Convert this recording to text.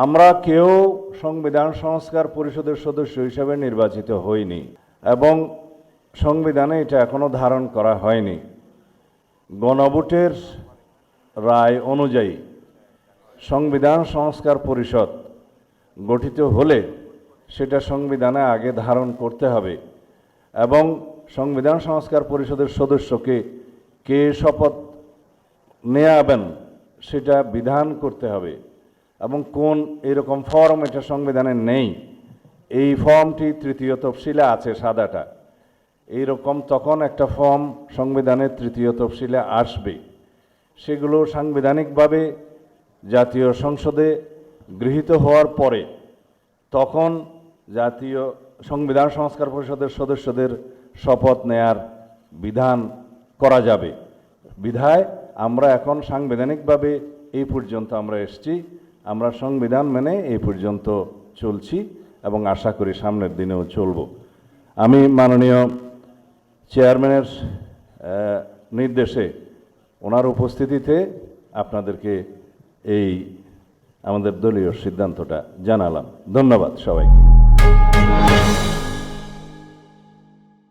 আমরা কেউ সংবিধান সংস্কার পরিষদের সদস্য হিসেবে নির্বাচিত হইনি এবং সংবিধানে এটা এখনো ধারণ করা হয়নি। গণভোটের রায় অনুযায়ী সংবিধান সংস্কার পরিষদ গঠিত হলে সেটা সংবিধানে আগে ধারণ করতে হবে এবং সংবিধান সংস্কার পরিষদের সদস্যকে কে শপথ নেয়াবেন সেটা বিধান করতে হবে এবং কোন এরকম ফর্ম এটা সংবিধানে নেই। এই ফর্মটি তৃতীয় তফসিলে আছে, সাদাটা। এইরকম তখন একটা ফর্ম সংবিধানের তৃতীয় তফসিলে আসবে। সেগুলো সাংবিধানিকভাবে জাতীয় সংসদে গৃহীত হওয়ার পরে তখন জাতীয় সংবিধান সংস্কার পরিষদের সদস্যদের শপথ নেয়ার বিধান করা যাবে। বিধায় আমরা এখন সাংবিধানিকভাবে এই পর্যন্ত আমরা এসেছি, আমরা সংবিধান মেনে এই পর্যন্ত চলছি এবং আশা করি সামনের দিনেও চলব। আমি মাননীয় চেয়ারম্যানের নির্দেশে ওনার উপস্থিতিতে আপনাদেরকে এই আমাদের দলীয় সিদ্ধান্তটা জানালাম। ধন্যবাদ সবাইকে।